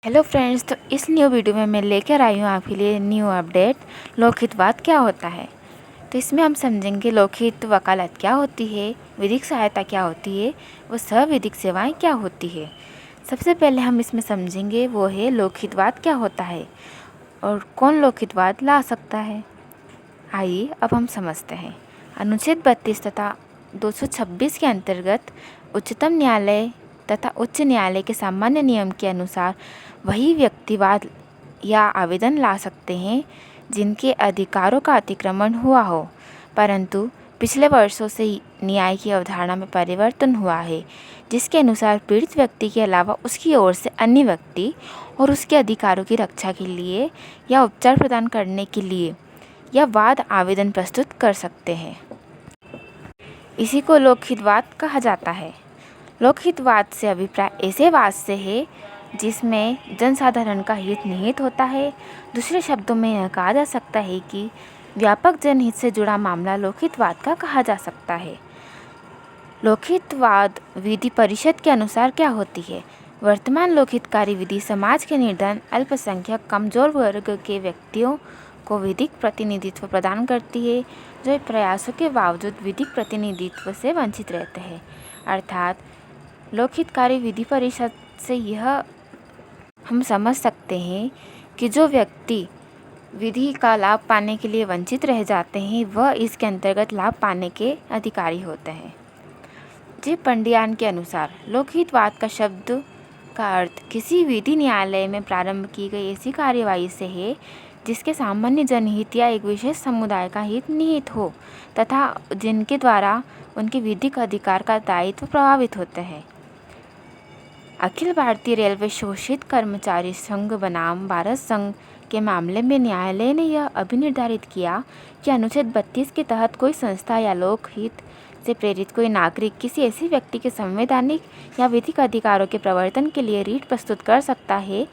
Hello friends, तो इस new video में मैं लेकर आई हूँ आपके लिए न्यू अपडेट। लोकहितवाद क्या होता है। तो इसमें हम समझेंगे लोकहित वकालत क्या होती है, विधिक सहायता क्या होती है, वो सविधिक सेवाएं क्या होती है। सबसे पहले हम इसमें समझेंगे वो है लोकहितवाद क्या होता है और कौन लोकहितवाद ला सकता है। आइए अब हम समझते हैं। अनुच्छेद 32 तथा 226 के अंतर्गत उच्चतम न्यायालय तथा उच्च न्यायालय के सामान्य नियम के अनुसार वही व्यक्तिवाद या आवेदन ला सकते हैं जिनके अधिकारों का अतिक्रमण हुआ हो, परंतु पिछले वर्षों से न्याय की अवधारणा में परिवर्तन हुआ है, जिसके अनुसार पीड़ित व्यक्ति के अलावा उसकी ओर से अन्य व्यक्ति और उसके अधिकारों की रक्षा के लिए या उपचार प्रदान करने के लिए या वाद आवेदन प्रस्तुत कर सकते हैं। इसी को लोकहितवाद कहा जाता है। लोकहितवाद से अभिप्राय ऐसे वाद से है जिसमें जनसाधारण का हित निहित होता है। दूसरे शब्दों में यह कहा जा सकता है कि व्यापक जनहित से जुड़ा मामला लोकहितवाद का कहा जा सकता है। लोकहितवाद विधि परिषद के अनुसार क्या होती है। वर्तमान लोकहितकारी विधि समाज के निर्धन, अल्पसंख्यक, कमजोर वर्ग के व्यक्तियों को विधिक प्रतिनिधित्व प्रदान करती है जो प्रयासों के बावजूद विधिक प्रतिनिधित्व से वंचित रहते हैं। अर्थात लोकहितकारी विधि परिषद से यह हम समझ सकते हैं कि जो व्यक्ति विधि का लाभ पाने के लिए वंचित रह जाते हैं वह इसके अंतर्गत लाभ पाने के अधिकारी होते हैं। जे पंडियान के अनुसार लोकहितवाद का शब्द का अर्थ किसी विधि न्यायालय में प्रारंभ की गई ऐसी कार्यवाही से है जिसके सामान्य जनहित या एक विशेष समुदाय का हित निहित हो तथा जिनके द्वारा उनके विधिक अधिकार का दायित्व प्रभावित होते हैं। अखिल भारतीय रेलवे शोषित कर्मचारी संघ बनाम भारत संघ के मामले में न्यायालय ने यह अभिनिर्धारित किया कि अनुच्छेद 32 के तहत कोई संस्था या लोकहित से प्रेरित कोई नागरिक किसी ऐसे व्यक्ति के संवैधानिक या विधिक अधिकारों के प्रवर्तन के लिए रीट प्रस्तुत कर सकता है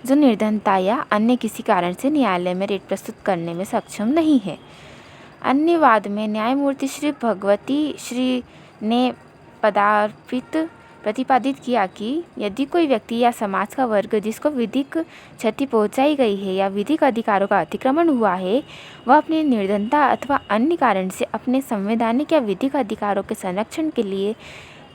जो निर्धनता या अन्य किसी कारण से न्यायालय में रीट प्रस्तुत करने में सक्षम नहीं है। अन्य वाद में न्यायमूर्ति श्री भगवती श्री ने प्रतिपादित किया कि यदि कोई व्यक्ति या समाज का वर्ग जिसको विधिक क्षति पहुंचाई गई है या विधिक अधिकारों का अतिक्रमण हुआ है वह अपनी निर्धनता अथवा अन्य कारण से अपने संवैधानिक या विधिक अधिकारों के संरक्षण के लिए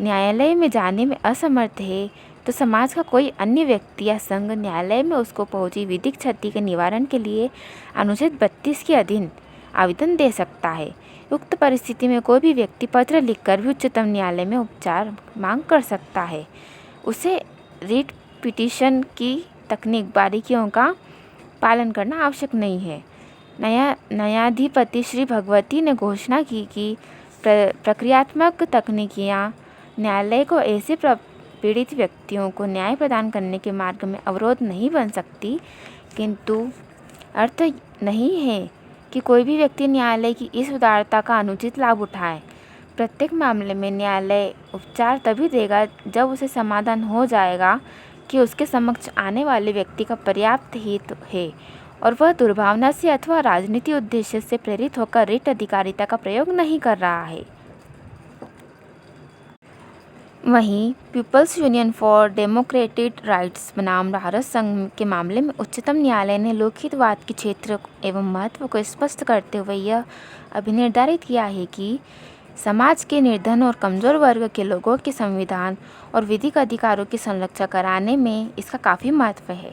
न्यायालय में जाने में असमर्थ है, तो समाज का कोई अन्य व्यक्ति या संघ न्यायालय में उसको पहुंची विधिक क्षति के निवारण के लिए अनुच्छेद 32 के अधीन आवेदन दे सकता है। उक्त परिस्थिति में कोई भी व्यक्ति पत्र लिखकर भी उच्चतम न्यायालय में उपचार मांग कर सकता है। उसे रीट पिटीशन की तकनीक बारीकियों का पालन करना आवश्यक नहीं है। न्यायाधिपति श्री भगवती ने घोषणा की कि प्रक्रियात्मक तकनीकियाँ न्यायालय को ऐसे पीड़ित व्यक्तियों को न्याय प्रदान करने के मार्ग में अवरोध नहीं बन सकती, किंतु अर्थ नहीं है कि कोई भी व्यक्ति न्यायालय की इस उदारता का अनुचित लाभ उठाए। प्रत्येक मामले में न्यायालय उपचार तभी देगा जब उसे समाधान हो जाएगा कि उसके समक्ष आने वाले व्यक्ति का पर्याप्त हित है और वह दुर्भावना से अथवा राजनीतिक उद्देश्य से प्रेरित होकर रीट अधिकारिता का प्रयोग नहीं कर रहा है। वहीं peoples union for democratic rights बनाम भारत संघ के मामले में उच्चतम न्यायालय ने लोकहितवाद के क्षेत्र एवं महत्व को स्पष्ट करते हुए यह अभिनिर्धारित किया है कि समाज के निर्धन और कमजोर वर्ग के लोगों के संविधान और विधिक अधिकारों की संरक्षा कराने में इसका काफ़ी महत्व है।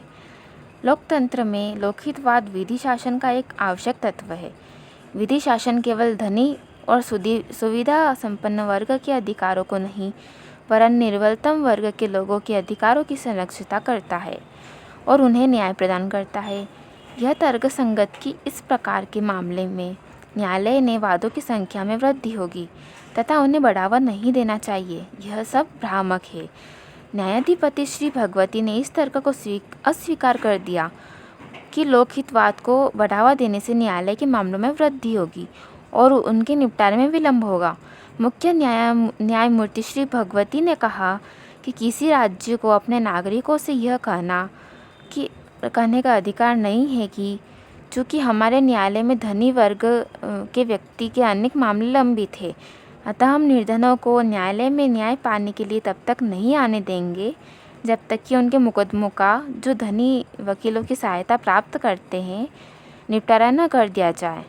लोकतंत्र में लोकहितवाद विधि शासन का एक आवश्यक तत्व है। विधि शासन केवल धनी और सुविधा संपन्न वर्ग के अधिकारों को नहीं वरन निर्बलतम वर्ग के लोगों के अधिकारों की संरक्षिता करता है और उन्हें न्याय प्रदान करता है। यह तर्कसंगत कि इस प्रकार के मामले में न्यायालय ने वादों की संख्या में वृद्धि होगी तथा उन्हें बढ़ावा नहीं देना चाहिए, यह सब भ्रामक है। न्यायाधिपति श्री भगवती ने इस तर्क को अस्वीकार कर दिया कि लोकहितवाद को बढ़ावा देने से न्यायालय के मामलों में वृद्धि होगी और उनके निपटारे में विलंब होगा। मुख्य न्यायमूर्ति श्री भगवती ने कहा कि किसी राज्य को अपने नागरिकों से यह कहने का अधिकार नहीं है कि चूँकि हमारे न्यायालय में धनी वर्ग के व्यक्ति के अनेक मामले लंबित हैं, अतः हम निर्धनों को न्यायालय में न्याय पाने के लिए तब तक नहीं आने देंगे जब तक कि उनके मुकदमों का, जो धनी वकीलों की सहायता प्राप्त करते हैं, निपटारा न कर दिया जाए।